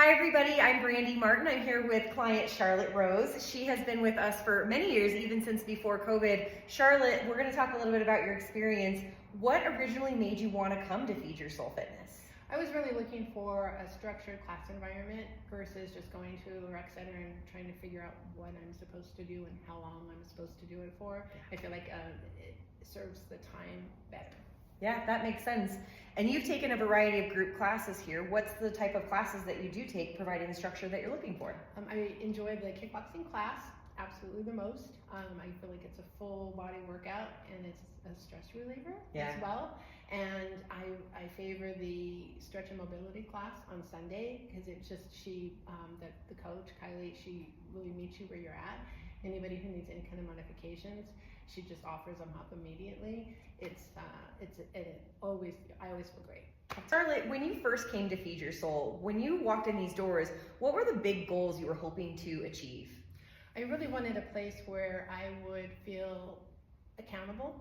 Hi everybody, I'm Brandy Martin. I'm here with client Charlotte Rose. She has been with us for many years, even since before COVID. Charlotte, we're going to talk a little bit about your experience. What originally made you want to come to Feed Your Soul Fitness? I was really looking for a structured class environment versus just going to a rec center and trying to figure out what I'm supposed to do and how long I'm supposed to do it for. I feel like it serves the time better. Yeah, that makes sense. And you've taken a variety of group classes here. What's the type of classes that you do take, providing the structure that you're looking for? I enjoy the kickboxing class absolutely the most. I feel like it's a full body workout and it's a stress reliever as well. And I favor the stretch and mobility class on Sunday because it's just the coach, Kylie, she really meets you where you're at. Anybody who needs any kind of modifications, she just offers them up immediately. I always feel great. Charlotte, when you first came to Feed Your Soul, when you walked in these doors, what were the big goals you were hoping to achieve? I really wanted a place where I would feel accountable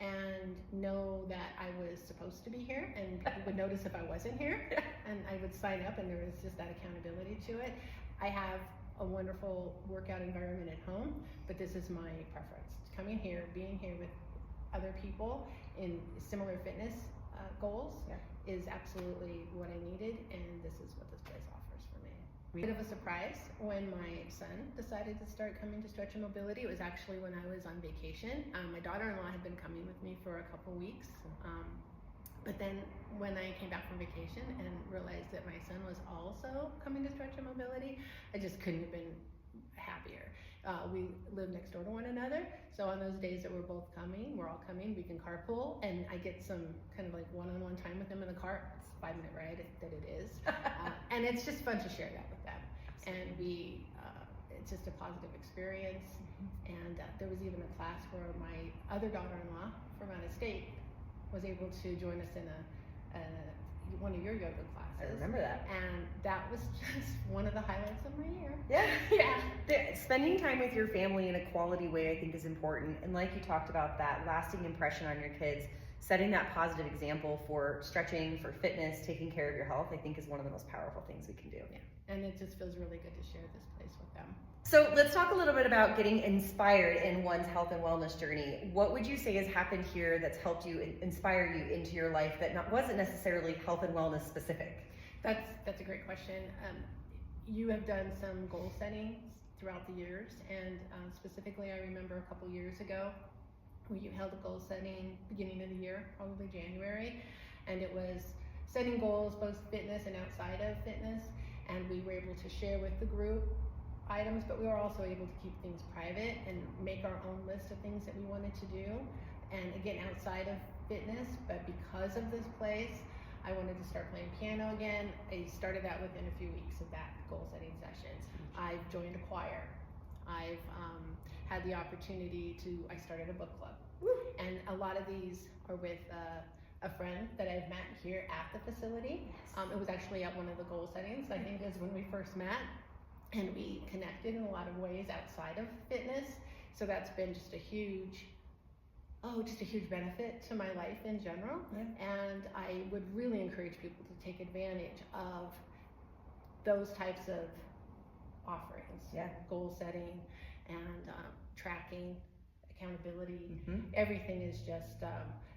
and know that I was supposed to be here and people would notice if I wasn't here and I would sign up and there was just that accountability to it. I have a wonderful workout environment at home, but this is my preference. Coming here, being here with other people in similar fitness goals is absolutely what I needed, and this is what this place offers for me. A bit of a surprise when my son decided to start coming to Stretch and Mobility. It was actually when I was on vacation. My daughter-in-law had been coming with me for a couple weeks, but then when I came back from vacation and realized that my son was also coming to Stretch and Mobility, I just couldn't have been happier. We live next door to one another, so on those days that we're all coming, we can carpool, and I get some kind of like one-on-one time with them in the car. It's a 5-minute ride that it is, and it's just fun to share that with them. And it's just a positive experience. And there was even a class where my other daughter-in-law from out of state was able to join us in one of your yoga classes. I remember that. And that was just one of the highlights of my year. Yeah. Spending time with your family in a quality way, I think, is important. And like you talked about, that lasting impression on your kids, setting that positive example for stretching, for fitness, taking care of your health, I think is one of the most powerful things we can do. Yeah. And it just feels really good to share this place with them. So let's talk a little bit about getting inspired in one's health and wellness journey. What would you say has happened here that's helped you inspire you into your life that wasn't necessarily health and wellness specific? That's a great question. You have done some goal settings throughout the years, and specifically I remember a couple years ago where you held a goal setting beginning of the year, probably January, and it was setting goals both fitness and outside of fitness, and we were able to share with the group items, but we were also able to keep things private and make our own list of things that we wanted to do, and again outside of fitness. But because of this place, I wanted to start playing piano again. I started that within a few weeks of that goal setting sessions. I've joined a choir. I've had the opportunity I started a book club. And a lot of these are with a friend that I've met here at the facility. It was actually at one of the goal settings, I think, is when we first met. And we connected in a lot of ways outside of fitness. So that's been just a huge benefit to my life in general. And I would really encourage people to take advantage of those types of offerings. Goal setting and tracking, accountability. Everything is just,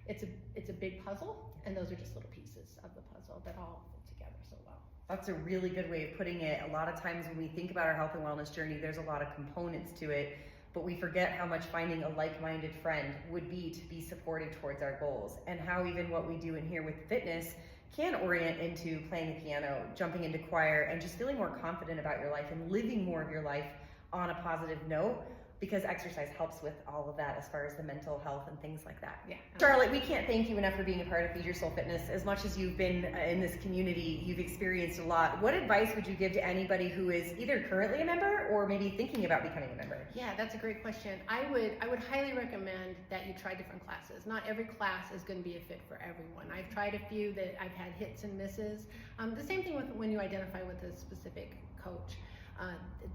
it's a big puzzle, and those are just little pieces of the puzzle that all fit together so well. That's a really good way of putting it. A lot of times when we think about our health and wellness journey, there's a lot of components to it, but we forget how much finding a like-minded friend would be to be supported towards our goals, and how even what we do in here with fitness can orient into playing the piano, jumping into choir, and just feeling more confident about your life and living more of your life on a positive note, because exercise helps with all of that as far as the mental health and things like that. Charlotte, we can't thank you enough for being a part of Feed Your Soul Fitness. As much as you've been in this community, you've experienced a lot. What advice would you give to anybody who is either currently a member or maybe thinking about becoming a member? Yeah, that's a great question. I would highly recommend that you try different classes. Not every class is going to be a fit for everyone. I've tried a few that I've had hits and misses. The same thing with when you identify with a specific coach.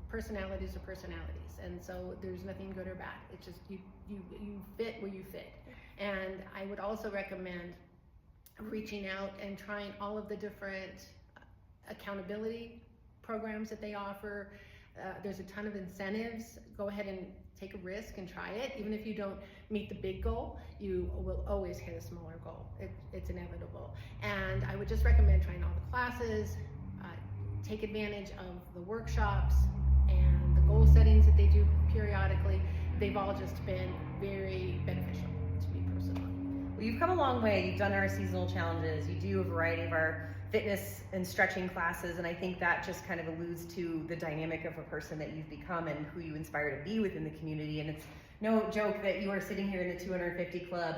Personalities are personalities, and so there's nothing good or bad. It's just you fit where you fit. And I would also recommend reaching out and trying all of the different accountability programs that they offer. There's a ton of incentives. Go ahead and take a risk and try it. Even if you don't meet the big goal, you will always hit a smaller goal. It's inevitable. And I would just recommend trying all the classes, take advantage of the workshops and the goal settings that they do periodically. They've all just been very beneficial to me personally. Well, you've come a long way. You've done our seasonal challenges. You do a variety of our fitness and stretching classes, and I think that just kind of alludes to the dynamic of a person that you've become and who you inspire to be within the community. And it's no joke that you are sitting here in the 250 club,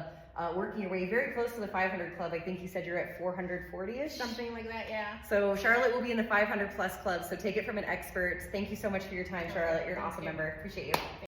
working your way very close to the 500 club. I think you said you're at 440-ish? Something like that, yeah. So Charlotte will be in the 500 plus club, so take it from an expert. Thank you so much for your time, Charlotte. You're an awesome member. Appreciate you.